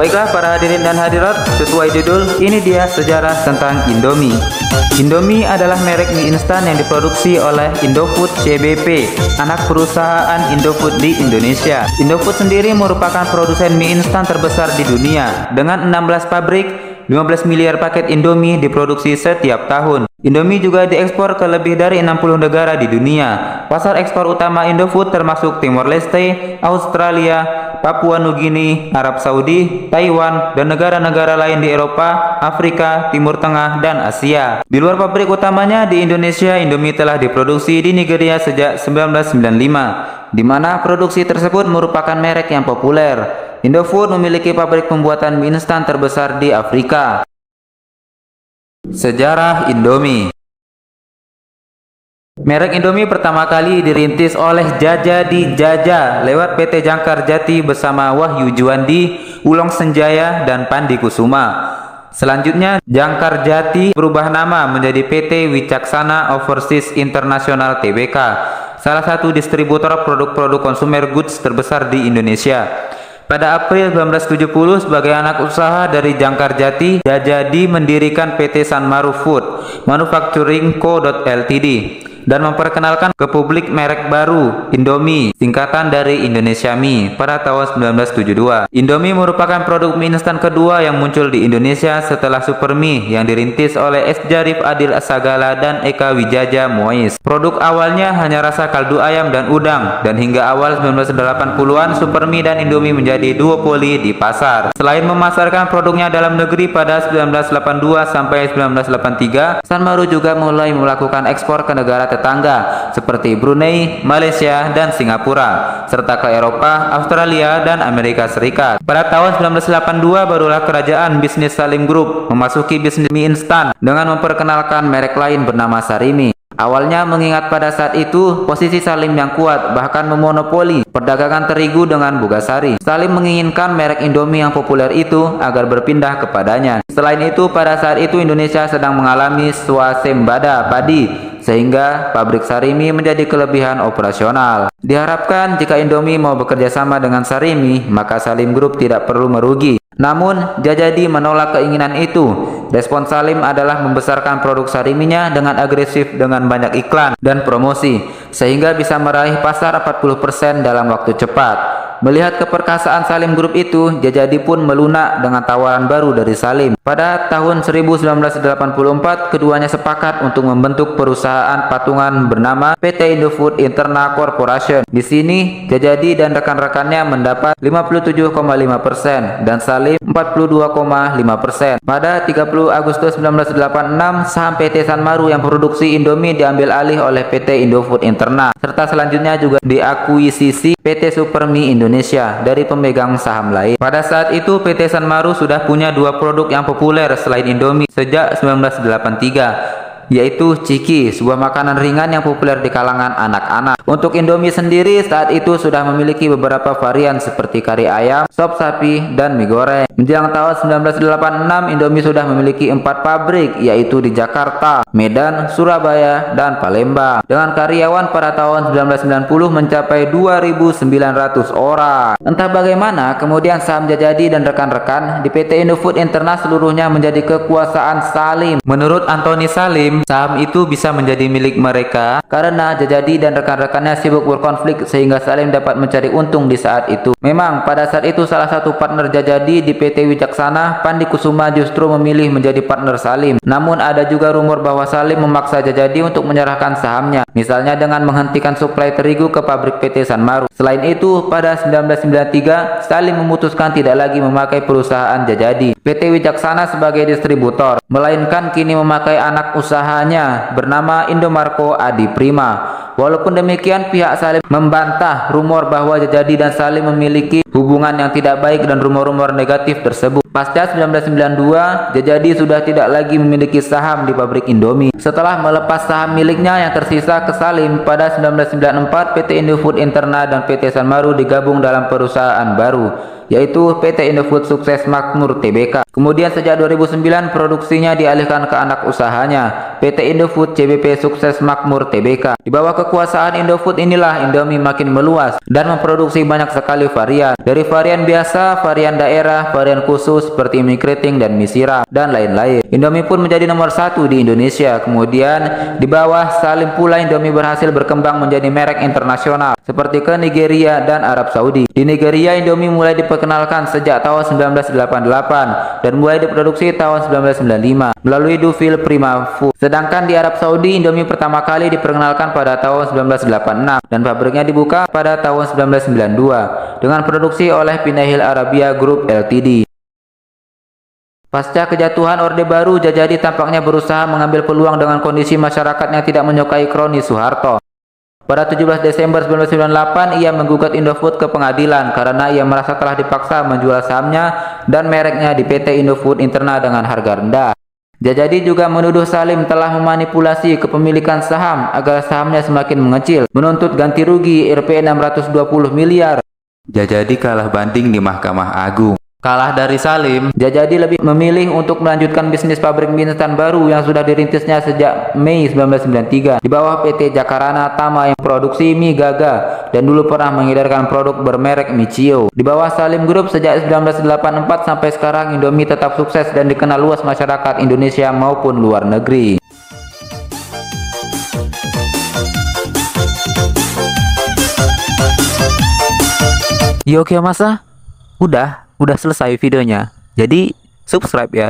Baiklah para hadirin dan hadirat, sesuai judul, ini dia sejarah tentang Indomie. Indomie adalah merek mie instan yang diproduksi oleh Indofood CBP, anak perusahaan Indofood di Indonesia. Indofood sendiri merupakan produsen mie instan terbesar di dunia, dengan 16 pabrik, 15 miliar paket Indomie diproduksi setiap tahun. Indomie juga diekspor ke lebih dari 60 negara di dunia. Pasar ekspor utama Indofood termasuk Timor Leste, Australia, Papua Nugini, Arab Saudi, Taiwan, dan negara-negara lain di Eropa, Afrika, Timur Tengah, dan Asia. Di luar pabrik utamanya di Indonesia, Indomie telah diproduksi di Nigeria sejak 1995, di mana produksi tersebut merupakan merek yang populer. Indofood memiliki pabrik pembuatan mie instan terbesar di Afrika. Sejarah Indomie. Merek Indomie pertama kali dirintis oleh Jaja di Jaja lewat PT Jangkar Jati bersama Wahyu Juandi, Ulong Senjaya, dan Pandi Kusuma. Selanjutnya, Jangkar Jati berubah nama menjadi PT Wicaksana Overseas International Tbk, salah satu distributor produk-produk consumer goods terbesar di Indonesia. Pada April 1970, sebagai anak usaha dari Jangkar Jati, Jajadi mendirikan PT Sanmaru Food Manufacturing Co. Ltd. dan memperkenalkan ke publik merek baru, Indomie, singkatan dari Indonesia Mie, pada tahun 1972. Indomie merupakan produk mie instan kedua yang muncul di Indonesia setelah Super Mie yang dirintis oleh S. Jarif Adil Assagala dan Eka Wijaja Mois. Produk awalnya hanya rasa kaldu ayam dan udang, dan hingga awal 1980-an Super Mie dan Indomie menjadi duopoli di pasar. Selain memasarkan produknya dalam negeri pada 1982 sampai 1983, Sanmaru juga mulai melakukan ekspor ke negara tetangga seperti Brunei, Malaysia, dan Singapura, serta ke Eropa, Australia, dan Amerika Serikat. Pada tahun 1982 barulah kerajaan bisnis Salim Group memasuki bisnis mie instan dengan memperkenalkan merek lain bernama Sarimi. Awalnya mengingat pada saat itu posisi Salim yang kuat bahkan memonopoli perdagangan terigu dengan Bogasari. Salim menginginkan merek Indomie yang populer itu agar berpindah kepadanya. Selain itu, pada saat itu Indonesia sedang mengalami swasembada padi, sehingga pabrik Sarimi menjadi kelebihan operasional. Diharapkan jika Indomie mau bekerja sama dengan Sarimi, maka Salim Group tidak perlu merugi. Namun, Jajadi menolak keinginan itu. Respon Salim adalah membesarkan produk Sariminya dengan agresif dengan banyak iklan dan promosi, sehingga bisa meraih pasar 40% dalam waktu cepat. Melihat keperkasaan Salim Group itu, Jajadi pun melunak dengan tawaran baru dari Salim. Pada tahun 1984, keduanya sepakat untuk membentuk perusahaan patungan bernama PT Indofood Internal Corporation. Di sini, Jajadi dan rekan-rekannya mendapat 57,5% dan Salim 42,5%. Pada 30 Agustus 1986, saham PT Sanmaru yang produksi Indomie diambil alih oleh PT Indofood Internal, serta selanjutnya juga diakuisisi PT Supermie Indonesia dari pemegang saham lain. Pada saat itu PT Sanmaru sudah punya dua produk yang populer selain Indomie sejak 1983, yaitu Ciki, sebuah makanan ringan yang populer di kalangan anak-anak. Untuk Indomie sendiri saat itu sudah memiliki beberapa varian seperti kari ayam, sop sapi, dan mie goreng. Menjelang tahun 1986, Indomie sudah memiliki 4 pabrik, yaitu di Jakarta, Medan, Surabaya, dan Palembang. Dengan karyawan pada tahun 1990 mencapai 2.900 orang. Entah bagaimana, kemudian saham Jajadi dan rekan-rekan di PT Indofood Internal seluruhnya menjadi kekuasaan Salim. Menurut Antoni Salim, saham itu bisa menjadi milik mereka karena Jajadi dan rekan-rekannya sibuk berkonflik sehingga Salim dapat mencari untung di saat itu. Memang pada saat itu salah satu partner Jajadi di PT Wicaksana, Pandi Kusuma, justru memilih menjadi partner Salim. Namun ada juga rumor bahwa Salim memaksa Jajadi untuk menyerahkan sahamnya, misalnya dengan menghentikan suplai terigu ke pabrik PT Sanmaru. Selain itu, pada 1993 Salim memutuskan tidak lagi memakai perusahaan Jajadi PT Wicaksana sebagai distributor, melainkan kini memakai anak usahanya bernama Indomarko Adi Prima. Walaupun demikian, pihak Salim membantah rumor bahwa Jajadi dan Salim memiliki hubungan yang tidak baik dan rumor-rumor negatif tersebut. Pasca 1992, Jajadi sudah tidak lagi memiliki saham di pabrik Indomie. Setelah melepas saham miliknya yang tersisa ke Salim, pada 1994 PT Indofood Internal dan PT Sanmaru digabung dalam perusahaan baru, yaitu PT Indofood Sukses Makmur Tbk. Kemudian sejak 2009 produksinya dialihkan ke anak usahanya, PT Indofood CBP Sukses Makmur Tbk. Di bawah kekuasaan Indofood inilah Indomie makin meluas dan memproduksi banyak sekali varian, dari varian biasa, varian daerah, varian khusus seperti mie keriting dan mie siram, dan lain-lain. Indomie pun menjadi nomor 1 di Indonesia. Kemudian di bawah Salim pula Indomie berhasil berkembang menjadi merek internasional seperti ke Nigeria dan Arab Saudi. Di Nigeria Indomie mulai diperkenalkan sejak tahun 1988 dan mulai diproduksi tahun 1995 melalui Dufil Prima Food. Sedangkan di Arab Saudi Indomie pertama kali diperkenalkan pada tahun 1986 dan pabriknya dibuka pada tahun 1992 dengan produksi oleh Pinahil Arabia Group Ltd. Pasca kejatuhan Orde Baru, Jajadi tampaknya berusaha mengambil peluang dengan kondisi masyarakat yang tidak menyukai kroni Soeharto. Pada 17 Desember 1998, ia menggugat Indofood ke pengadilan karena ia merasa telah dipaksa menjual sahamnya dan mereknya di PT Indofood Interna dengan harga rendah. Jajadi juga menuduh Salim telah memanipulasi kepemilikan saham agar sahamnya semakin mengecil, menuntut ganti rugi Rp 620 miliar. Jajadi kalah banding di Mahkamah Agung. Kalah dari Salim, Jajadi lebih memilih untuk melanjutkan bisnis pabrik mie instan baru yang sudah dirintisnya sejak Mei 1993 di bawah PT Jakarana Tama yang produksi mie Gaga dan dulu pernah mengedarkan produk bermerek Michio. Di bawah Salim Group sejak 1984 sampai sekarang Indomie tetap sukses dan dikenal luas masyarakat Indonesia maupun luar negeri. Yo, oke masa? Udah selesai videonya. Jadi subscribe ya.